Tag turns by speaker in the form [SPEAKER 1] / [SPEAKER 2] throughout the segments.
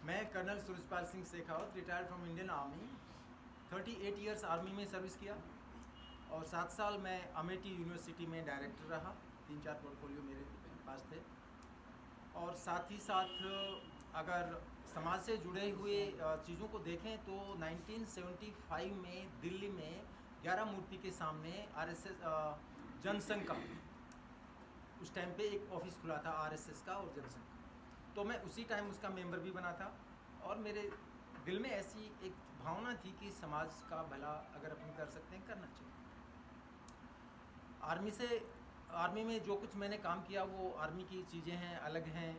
[SPEAKER 1] मैं colonel Surajpal Singh Shekhawat, retired from Indian army. 38 years army में service किया और 7 साल मैं अमेठी यूनिवर्सिटी में डायरेक्टर रहा। 3-4 पोर्टफोलियो मेरे पास थे। और साथ ही साथ अगर समाज से जुड़े हुए चीज़ों को देखें तो 1975 में दिल्ली में 11 मूर्ति के सामने आरएसएस जनसंघ का उस टाइम पे एक ऑफिस खुला था आरएसएस का और जनसंघ का, तो मैं उसी टाइम उसका मेंबर भी बना था। और मेरे दिल में ऐसी एक भावना थी कि समाज का भला अगर अपन कर सकते हैं करना चाहिए। आर्मी में जो कुछ मैंने काम किया वो आर्मी की चीज़ें हैं, अलग हैं।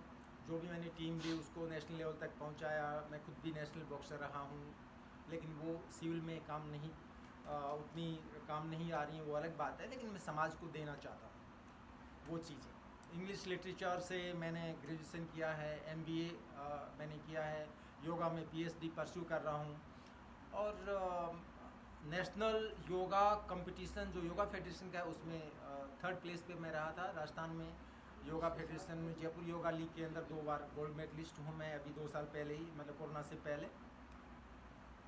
[SPEAKER 1] जो भी मैंने टीम ली उसको नेशनल लेवल तक पहुंचाया। मैं खुद भी नेशनल बॉक्सर रहा हूं, लेकिन वो सिविल में उतनी काम नहीं आ रही है, वो अलग बात है। लेकिन मैं समाज को देना चाहता हूँ वो चीज़ें। इंग्लिश लिटरेचर से मैंने ग्रेजुएशन किया है, एमबीए मैंने किया है, योगा में पीएचडी परस्यू कर रहा हूँ। और नेशनल योगा कंपटीशन जो योगा फेडरेशन का है उसमें 3rd प्लेस पे मैं रहा था राजस्थान में। योगा फेडरेशन में जयपुर योगा लीग के अंदर 2 बार गोल्ड मेडलिस्ट हूँ मैं, अभी 2 साल पहले ही, मतलब कोरोना से पहले।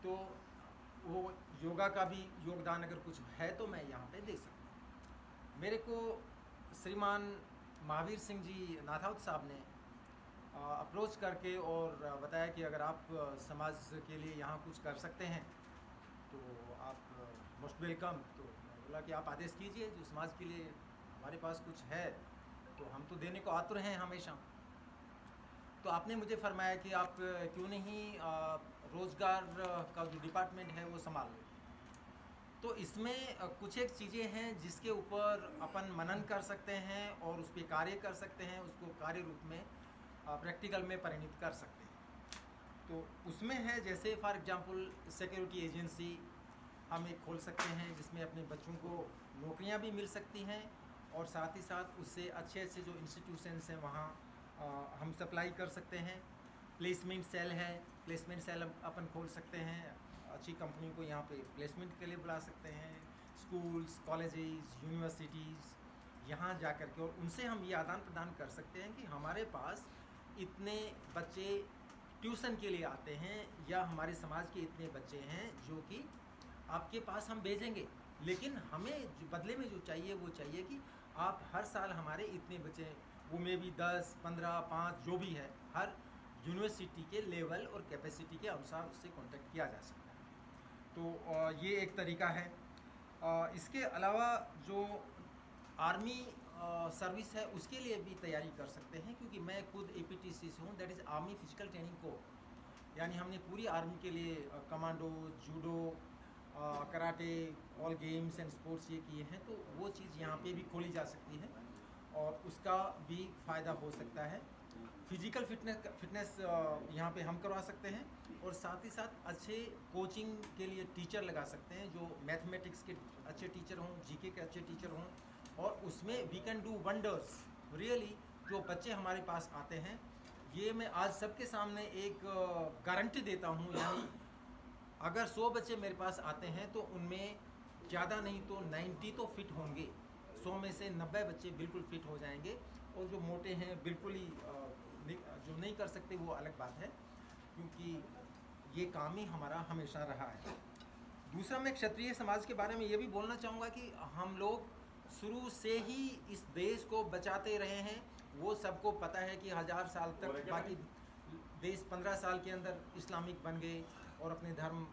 [SPEAKER 1] तो वो योगा का भी योगदान अगर कुछ है तो मैं यहाँ पे दे सकता हूँ। मेरे को श्रीमान महावीर सिंह जी नाथावत साहब ने अप्रोच करके और बताया कि अगर आप समाज के लिए यहाँ कुछ कर सकते हैं तो आप मोस्ट वेलकम। तो मैं बोला कि आप आदेश कीजिए, जो समाज के लिए हमारे पास कुछ है तो हम तो देने को आतुर हैं हमेशा। तो आपने मुझे फरमाया कि आप क्यों नहीं रोज़गार का जो डिपार्टमेंट है वो संभाल लें। तो इसमें कुछ एक चीज़ें हैं जिसके ऊपर अपन मनन कर सकते हैं और उस पर कार्य कर सकते हैं, उसको कार्य रूप में प्रैक्टिकल में परिणित कर सकते हैं। तो उसमें है जैसे फॉर एग्जांपल सिक्योरिटी एजेंसी हम एक खोल सकते हैं जिसमें अपने बच्चों को नौकरियां भी मिल सकती हैं और साथ ही साथ उससे अच्छे अच्छे जो इंस्टीट्यूशंस हैं वहाँ हम सप्लाई कर सकते हैं। प्लेसमेंट सेल है, प्लेसमेंट सेल अपन खोल सकते हैं, अच्छी कंपनी को यहाँ पे प्लेसमेंट के लिए बुला सकते हैं। स्कूल्स, कॉलेजेस, यूनिवर्सिटीज़ यहाँ जा कर के और उनसे हम ये आदान प्रदान कर सकते हैं कि हमारे पास इतने बच्चे ट्यूशन के लिए आते हैं या हमारे समाज के इतने बच्चे हैं जो कि आपके पास हम भेजेंगे, लेकिन हमें जो बदले में जो चाहिए वो चाहिए कि आप हर साल हमारे इतने बच्चे, वो में भी 10, 15, 5 जो भी है, हर यूनिवर्सिटी के लेवल और कैपेसिटी के अनुसार उससे कांटेक्ट किया जा सकता है। तो ये एक तरीका है। इसके अलावा जो आर्मी सर्विस है उसके लिए भी तैयारी कर सकते हैं, क्योंकि मैं खुद APTC से हूँ, that is army physical training core. यानी हमने पूरी आर्मी के लिए commando, judo, karate, all games and sports ये किए हैं। तो वो चीज़ यहाँ पे भी खोली जा सकती है और उसका भी फ़ायदा हो सकता है। फिजिकल फिटनेस यहाँ पे हम करवा सकते हैं और साथ ही साथ अच्छे कोचिंग के लिए टीचर लगा सकते हैं जो मैथमेटिक्स के अच्छे टीचर हों, GK के अच्छे टीचर हों, और उसमें we can do wonders really. जो बच्चे हमारे पास आते हैं, ये मैं आज सबके सामने एक गारंटी देता हूँ, यानी अगर 100 बच्चे मेरे पास आते हैं तो उनमें ज़्यादा नहीं तो 90 तो फिट होंगे। 100 में से 90 बच्चे बिल्कुल फिट हो जाएंगे और जो मोटे हैं बिल्कुल ही जो नहीं कर सकते वो अलग बात है, क्योंकि ये काम ही हमारा हमेशा रहा है। दूसरा, मैं क्षत्रिय समाज के बारे में ये भी बोलना चाहूँगा कि हम लोग शुरू से ही इस देश को बचाते रहे हैं। वो सबको पता है कि 1000 साल तक बाकी देश 15 साल के अंदर इस्लामिक बन गए और अपने धर्म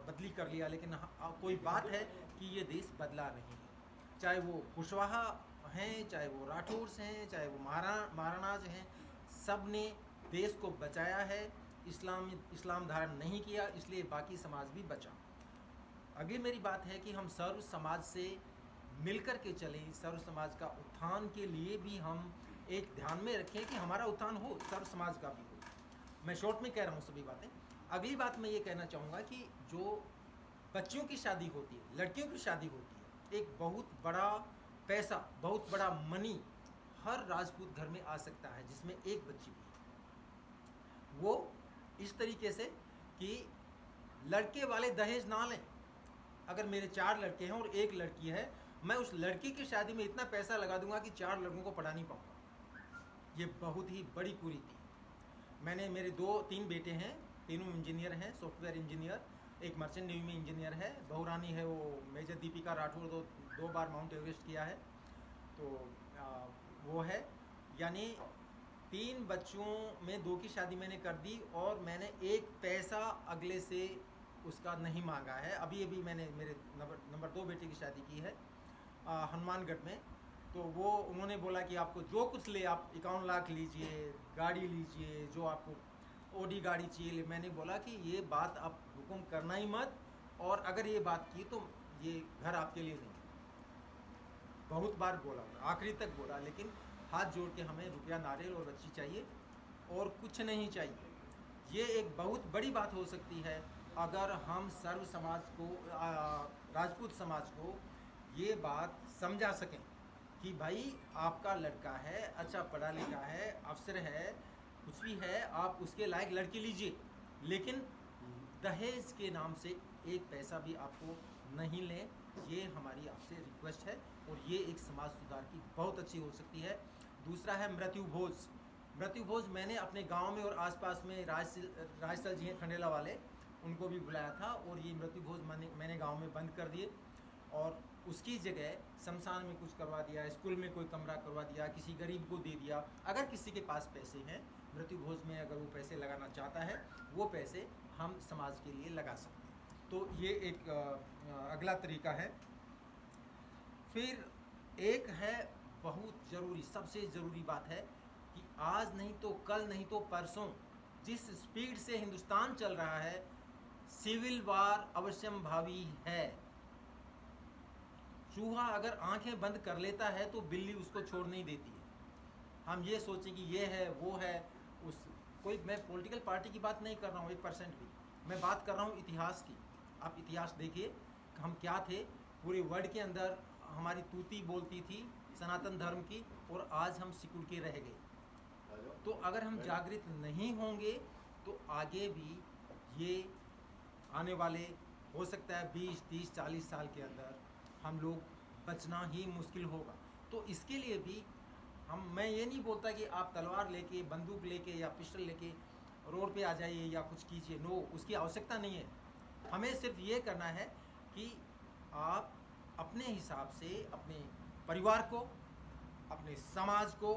[SPEAKER 1] बदली कर लिया, लेकिन कोई बात है कि ये देश बदला नहीं है। चाहे वो कुशवाहा हैं, चाहे वो राठौर्स हैं, चाहे वो महाराणाज हैं, सब ने देश को बचाया है। इस्लाम धारण नहीं किया, इसलिए बाकी समाज भी बचा। अगली मेरी बात है कि हम सर्व समाज से मिलकर के चलें, सर्व समाज का उत्थान के लिए भी हम एक ध्यान में रखें कि हमारा उत्थान हो, सर्व समाज का भी हो। मैं शॉर्ट में कह रहा हूँ सभी बातें। अगली बात मैं ये कहना चाहूँगा कि जो बच्चियों की शादी होती है, लड़कियों की शादी होती है, एक बहुत बड़ा पैसा, बहुत बड़ा मनी हर राजपूत घर में आ सकता है जिसमें एक बच्ची भी है। वो इस तरीके से कि लड़के वाले दहेज ना लें। अगर मेरे 4 लड़के हैं और 1 लड़की है, मैं उस लड़की की शादी में इतना पैसा लगा दूंगा कि 4 लड़कों को पढ़ा नहीं पाऊंगा। ये बहुत ही बड़ी कुरीति है। मैंने मेरे 2-3 बेटे हैं, तीनों इंजीनियर हैं, सॉफ्टवेयर इंजीनियर। एक मर्चेंट नेवी में इंजीनियर है, बहू रानी है वो मेजर दीपिका राठौर, 2 बार माउंट एवरेस्ट किया है। तो वो है, यानी 3 बच्चों में 2 की शादी मैंने कर दी और मैंने एक पैसा अगले से उसका नहीं मांगा है। अभी अभी मैंने मेरे नंबर 2 बेटे की शादी की है हनुमानगढ़ में। तो वो उन्होंने बोला कि आपको जो कुछ ले आप 51 लाख लीजिए, गाड़ी लीजिए, जो आपको ओडी गाड़ी चाहिए। मैंने बोला कि ये बात आप हुक्म करना ही मत, और अगर ये बात की तो ये घर आपके लिए नहीं। बहुत बार बोला, आखिरी तक बोला, लेकिन हाथ जोड़ के हमें रुपया, नारियल और बच्ची चाहिए और कुछ नहीं चाहिए। ये एक बहुत बड़ी बात हो सकती है अगर हम सर्व समाज को, राजपूत समाज को ये बात समझा सकें कि भाई आपका लड़का है, अच्छा पढ़ा लिखा है, अफसर है, कुछ भी है, आप उसके लायक लड़की लीजिए, लेकिन दहेज के नाम से एक पैसा भी आपको नहीं लें। ये हमारी आपसे रिक्वेस्ट है और ये एक समाज सुधार की बहुत अच्छी हो सकती है। दूसरा है मृत्यु भोज। मृत्यु भोज मैंने अपने गांव में और आसपास में राजसल जी हैं खंडेला वाले, उनको भी बुलाया था, और ये मृत्यु भोज मैंने गांव में बंद कर दिए और उसकी जगह शमशान में कुछ करवा दिया, स्कूल में कोई कमरा करवा दिया, किसी गरीब को दे दिया। अगर किसी के पास पैसे हैं, मृत्यु भोज में अगर वो पैसे लगाना चाहता है, वो पैसे हम समाज के लिए लगा सकते हैं। तो ये एक अगला तरीका है। फिर एक है बहुत ज़रूरी, सबसे ज़रूरी बात है कि आज नहीं तो कल, नहीं तो परसों, जिस स्पीड से हिंदुस्तान चल रहा है, सिविल वार अवश्यम भावी है। चूहा अगर आंखें बंद कर लेता है तो बिल्ली उसको छोड़ नहीं देती है। हम ये सोचें कि ये है, वो है, उस कोई, मैं पॉलिटिकल पार्टी की बात नहीं कर रहा हूँ 1% भी, मैं बात कर रहा हूँ इतिहास की। आप इतिहास देखिए, हम क्या थे, पूरे वर्ल्ड के अंदर हमारी तूती बोलती थी सनातन धर्म की, और आज हम सिकुड़ के रह गए। तो अगर हम जागृत नहीं होंगे तो आगे भी ये आने वाले, हो सकता है 20, 30, 40 साल के अंदर हम लोग बचना ही मुश्किल होगा। तो इसके लिए भी मैं ये नहीं बोलता कि आप तलवार लेके, बंदूक लेके या पिस्टल लेके रोड पे आ जाइए या कुछ कीजिए, नो, उसकी आवश्यकता नहीं है। हमें सिर्फ ये करना है कि आप अपने हिसाब से अपने परिवार को, अपने समाज को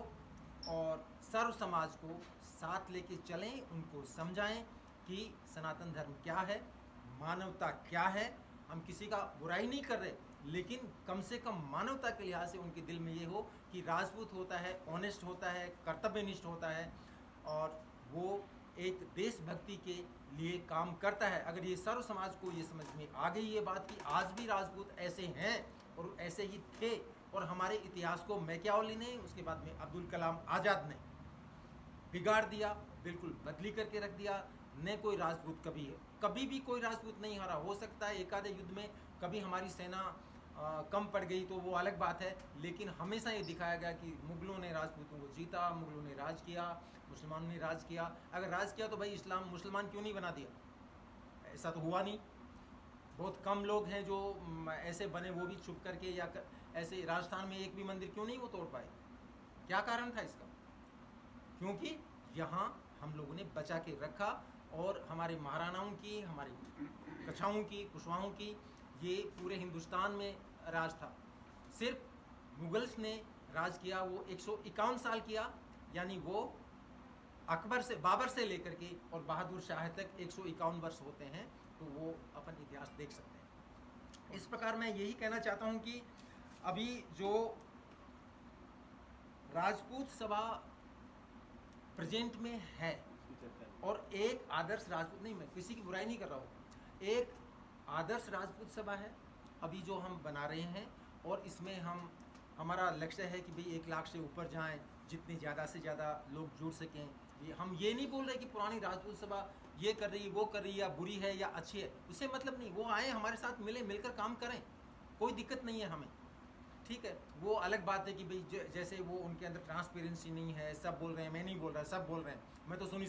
[SPEAKER 1] और सर्व समाज को साथ लेके चलें, उनको समझाएं कि सनातन धर्म क्या है, मानवता क्या है। हम किसी का बुराई नहीं कर रहे, लेकिन कम से कम मानवता के लिहाज से उनके दिल में ये हो कि राजपूत होता है, ऑनेस्ट होता है, कर्तव्यनिष्ठ होता है और वो एक देशभक्ति के लिए काम करता है। अगर ये सर्व समाज को ये समझ में आ गई ये बात कि आज भी राजपूत ऐसे हैं और ऐसे ही थे, और हमारे इतिहास को मैकियावेली ने, उसके बाद में अब्दुल कलाम आज़ाद ने बिगाड़ दिया, बिल्कुल बदली करके रख दिया। न कोई राजपूत कभी भी कोई राजपूत नहीं हारा। हो सकता है एक आधे युद्ध में कभी हमारी सेना कम पड़ गई तो वो अलग बात है, लेकिन हमेशा ये दिखाया गया कि मुगलों ने राजपूतों को जीता, मुगलों ने राज किया, मुसलमानों ने राज किया। अगर राज किया तो भाई इस्लाम मुसलमान क्यों नहीं बना दिया? ऐसा तो हुआ नहीं। बहुत कम लोग हैं जो ऐसे बने, वो भी छुप करके, या ऐसे राजस्थान में एक भी मंदिर क्यों नहीं वो तोड़ पाए? क्या कारण था इसका? क्योंकि यहाँ हम लोगों ने बचा के रखा, और हमारे महाराणाओं की, हमारे कछाओं की, कुशवाहों की, ये पूरे हिंदुस्तान में राज था। सिर्फ मुगल्स ने राज किया वो 151 साल किया, यानी वो अकबर से, बाबर से लेकर के और बहादुर शाह तक 151 वर्ष होते हैं। तो वो अपन इतिहास देख सकते हैं। इस प्रकार मैं यही कहना चाहता हूँ कि अभी जो राजपूत सभा प्रेजेंट में है, और एक आदर्श राजपूत, नहीं मैं किसी की बुराई नहीं कर रहा हूँ, एक आदर्श राजपूत सभा है अभी जो हम बना रहे हैं, और इसमें हमारा लक्ष्य है कि भाई 1 लाख से ऊपर जाएं, जितने ज़्यादा से ज़्यादा लोग जुड़ सकें। हम ये नहीं बोल रहे कि पुरानी राजपूत सभा ये कर रही, वो कर रही, या बुरी है या अच्छी है, उससे मतलब नहीं। वो आए, हमारे साथ मिलकर काम करें, कोई दिक्कत नहीं है हमें, ठीक है। वो अलग बात है कि भाई जैसे वो उनके अंदर ट्रांसपेरेंसी नहीं है, सब बोल रहे हैं, मैं नहीं बोल रहा, सब बोल रहे हैं, मैं तो सुनी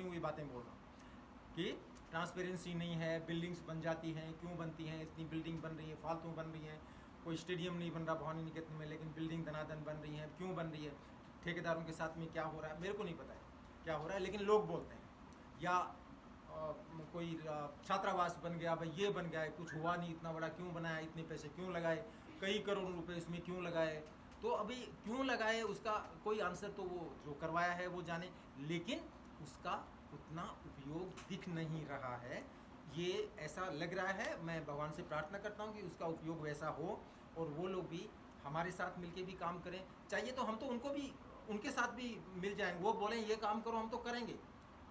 [SPEAKER 1] हुई बातें बोल रहा हूँ कि ट्रांसपेरेंसी नहीं है, बिल्डिंग्स बन जाती हैं, क्यों बनती हैं, इतनी बिल्डिंग बन रही है, फालतू बन रही हैं, कोई स्टेडियम नहीं बन रहा भवानी निकेतन में, लेकिन बिल्डिंग दनादन बन रही है, क्यों बन रही है, ठेकेदारों के साथ में क्या हो रहा है, मेरे को नहीं पता है। क्या हो रहा है, लेकिन लोग बोलते हैं या कोई छात्रावास बन गया, भाई ये बन गया है, कुछ हुआ नहीं, इतना बड़ा क्यों बनाया, इतने पैसे क्यों लगाए, कई करोड़ रुपए इसमें क्यों लगाए। तो अभी क्यों लगाए उसका कोई आंसर तो वो जो करवाया है वो जाने, लेकिन उसका उतना उपयोग दिख नहीं रहा है, ये ऐसा लग रहा है। मैं भगवान से प्रार्थना करता हूँ कि उसका उपयोग वैसा हो और वो लोग भी हमारे साथ मिलके भी काम करें। चाहिए तो हम तो उनको भी, उनके साथ भी मिल जाएंगे, वो बोलें ये काम करो हम तो करेंगे।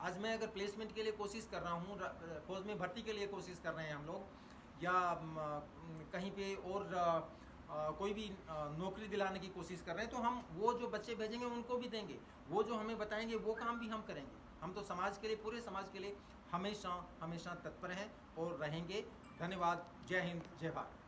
[SPEAKER 1] आज मैं अगर प्लेसमेंट के लिए कोशिश कर रहा हूँ, फौज में भर्ती के लिए कोशिश कर रहे हैं हम लोग, या कहीं पे और कोई भी नौकरी दिलाने की कोशिश कर रहे हैं, तो हम वो जो बच्चे भेजेंगे उनको भी देंगे, वो जो हमें बताएंगे वो काम भी हम करेंगे। हम तो समाज के लिए, पूरे समाज के लिए हमेशा हमेशा तत्पर हैं और रहेंगे। धन्यवाद। जय हिंद, जय भारत।